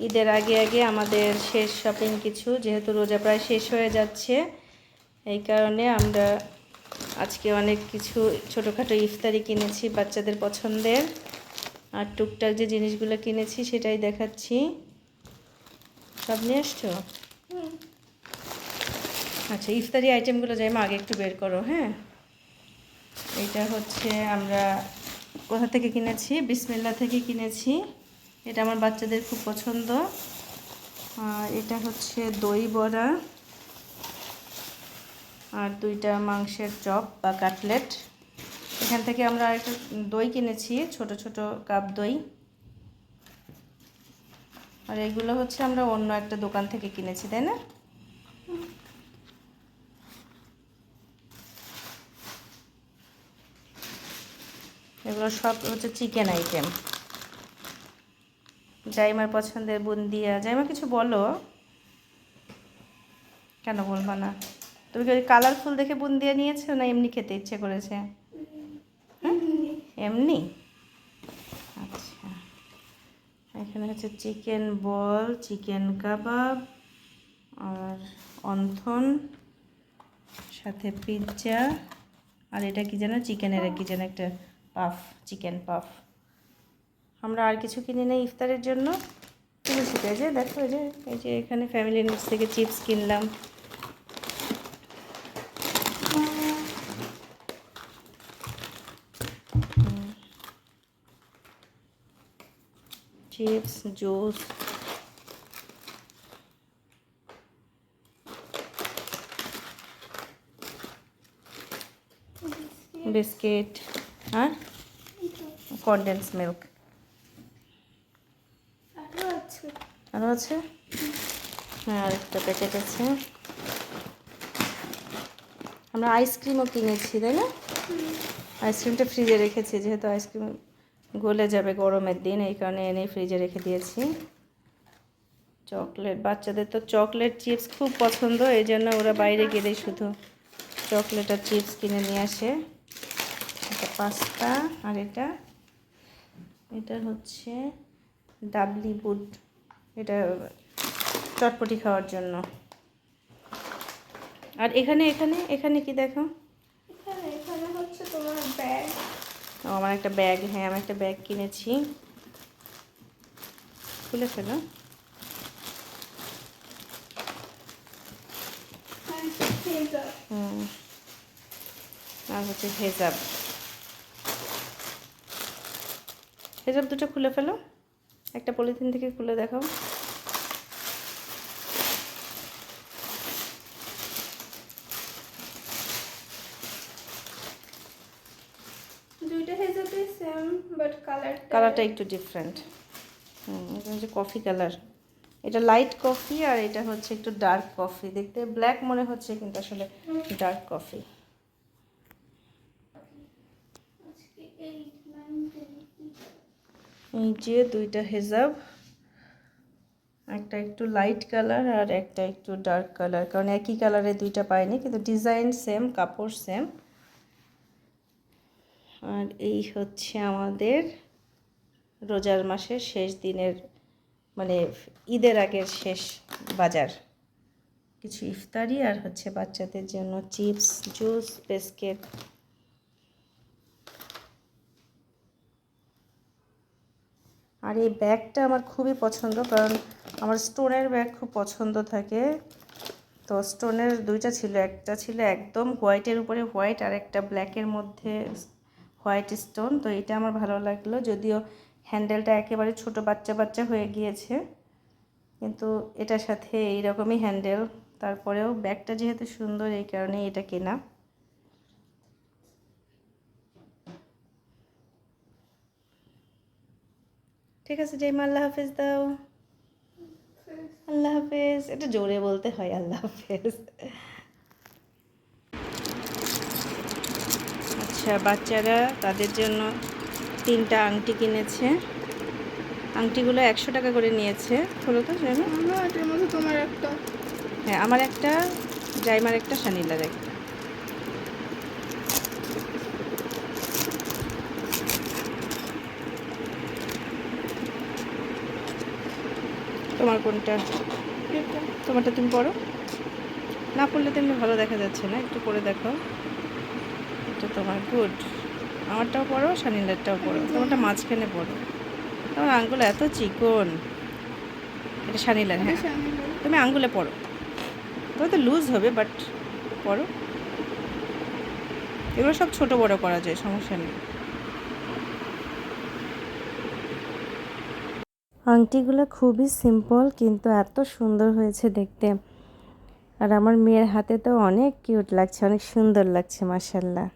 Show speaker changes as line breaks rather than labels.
ঈদের আগে আগে আমাদের শেষ শপিং কিছু, যেহেতু রোজা প্রায় শেষ হয়ে যাচ্ছে, এই কারণে আমরা আজকে অনেক কিছু ছোটোখাটো ইফতারি কিনেছি বাচ্চাদের পছন্দের। আর টুকটাক যে জিনিসগুলো কিনেছি সেটাই দেখাচ্ছি। সব নিয়ে আসছো? আচ্ছা, ইফতারি আইটেমগুলো যাই আগে একটু বের করো। হ্যাঁ, এটা হচ্ছে আমরা কোথা থেকে কিনেছি, বিসমিল্লাহ থেকে কিনেছি। এটা আমার বাচ্চাদের খুব পছন্দ। আর এটা হচ্ছে দই বড়া আর 2টা মাংসের চপ বা কাটলেট। এখান থেকে আমরা একটা দই কিনেছি, ছোট ছোট কাপ দই। আর এগুলো হচ্ছে আমরা অন্য একটা দোকান থেকে কিনেছি, তাই না? এগুলো সব হচ্ছে চিকেন আইটেম। জাইমার পছন্দের বুন্দিয়া। জাইমা কিছু বলো। কেন বলবো না? তুমি কি কালারফুল দেখে বুন্দিয়া নিয়েছো না এমনি খেতে ইচ্ছে করেছে? হ্যাঁ, এমনি। আচ্ছা, এখানে হচ্ছে চিকেন বল, চিকেন কাবাব আর অন্থন, সাথে পিৎজা। আর এটা কি যেন চিকেনের কি যেন একটা পাফ, চিকেন পাফ। আমরা আর কিছু কিনে নেই ইফতারের জন্য। কিনেছি তো, এই যে দেখো, এই যে এখানে ফ্যামিলি নিডস থেকে চিপস কিনলাম। চিপস, জুস, বিস্কিট আর কনডেন্স মিল্ক। আরও আছে? হ্যাঁ, আরেকটা প্যাকেট আছে। আমরা আইসক্রিমও কিনেছি, তাই না? আইসক্রিমটা ফ্রিজে রেখেছি, যেহেতু আইসক্রিম গলে যাবে গরমের দিন, এই কারণে এনে ফ্রিজে রেখে দিয়েছি। চকলেট, বাচ্চাদের তো চকলেট চিপস খুব পছন্দ, এই জন্য ওরা বাইরে গেলেই শুধু চকলেট আর চিপস কিনে নিয়ে আসে। এটা পাস্তা। আর এটা হচ্ছে ডাবলি বুট, এটা চটপটি খাওয়ার জন্য। আর এখানে এখানে এখানে কি দেখো?
এখানে হচ্ছে তোমার ব্যাগ।
ও, আমার একটা ব্যাগ। হ্যাঁ, আমি একটা ব্যাগ কিনেছি। খুলে ফেলো। আর হচ্ছে হেজাব। হেজাব দুটো খুলে ফেলো, একটা পলিথিন থেকে খুলে দেখাও।
দুইটা হেজাবই সেম, বাট
কালারটা একটু ডিফারেন্ট। এটা হচ্ছে কফি কালার, এটা লাইট কফি, আর এটা হচ্ছে একটু ডার্ক কফি। দেখতে ব্ল্যাক মনে হচ্ছে, কিন্তু আসলে ডার্ক কফি। এই যে 2টা হেজাব, একটা একটু লাইট কালার আর একটা একটু ডার্ক কালার, কারণ একই কালারে 2টা পাইনি, কিন্তু ডিজাইন সেম, কাপড় সেম। আর এই হচ্ছে আমাদের রোজার মাসের শেষ দিনের, মানে ঈদের আগের শেষ বাজার। কিছু ইফতারি আর হচ্ছে বাচ্চাদের জন্য চিপস, জুস, বিস্কিট। আর এই ব্যাগটা আমার খুবই পছন্দ, কারণ আমার স্টোনের ব্যাগ খুব পছন্দ থাকে। তো স্টোনের 2টা ছিল, একটা ছিল একদম হোয়াইটের উপরে হোয়াইট, আর একটা ব্ল্যাকের মধ্যে হোয়াইট স্টোন। তো এটা আমার ভালো লাগলো, যদিও হ্যান্ডেলটা একেবারে ছোট বাচ্চা বাচ্চা হয়ে গিয়েছে, কিন্তু এটার সাথে এইরকমই হ্যান্ডেল। তারপরেও ব্যাগটা যেহেতু সুন্দর, এই কারণে এটা কেনা। ঠিক আছে জাইমা, আল্লাহ হাফেজ দাও। আল্লাহ হাফেজ, এটা জোরে বলতে হয়, আল্লাহ হাফেজ। আচ্ছা, বাচ্চারা তাদের জন্য 3টা আংটি কিনেছে। আংটিগুলো 100 টাকা করে নিয়েছে। হলো তো জানো?
এটার মধ্যে তোমার একটা।
হ্যাঁ, আমার একটা, জাইমার একটা, শানিলার একটা। তো তোমার কোনটা?
এটা
তোমারটা তুমি পরো। না পরলে তো এমনি ভালো দেখা যাচ্ছে না, একটু পরে দেখো। এটা তোমার গুড। আমারটাও পরো, শানিলারটাও পরো, তোমারটা মাঝখানে পরো। তোমার আঙ্গুল এত চিকন। এটা শানিলার,
এটা
হ্যাঁ।
শামিল।
তুমি আঙ্গুলে পরো, তোমার তো লুজ হবে বাট পরো। এগুলো সব ছোট বড় করা যায়, সমস্যা নেই। আংটিগুলো খুবই সিম্পল কিন্তু এত সুন্দর হয়েছে দেখতে। আর আমার মেয়ের হাতে তো অনেক কিউট লাগছে, অনেক সুন্দর লাগছে, মাশাআল্লাহ।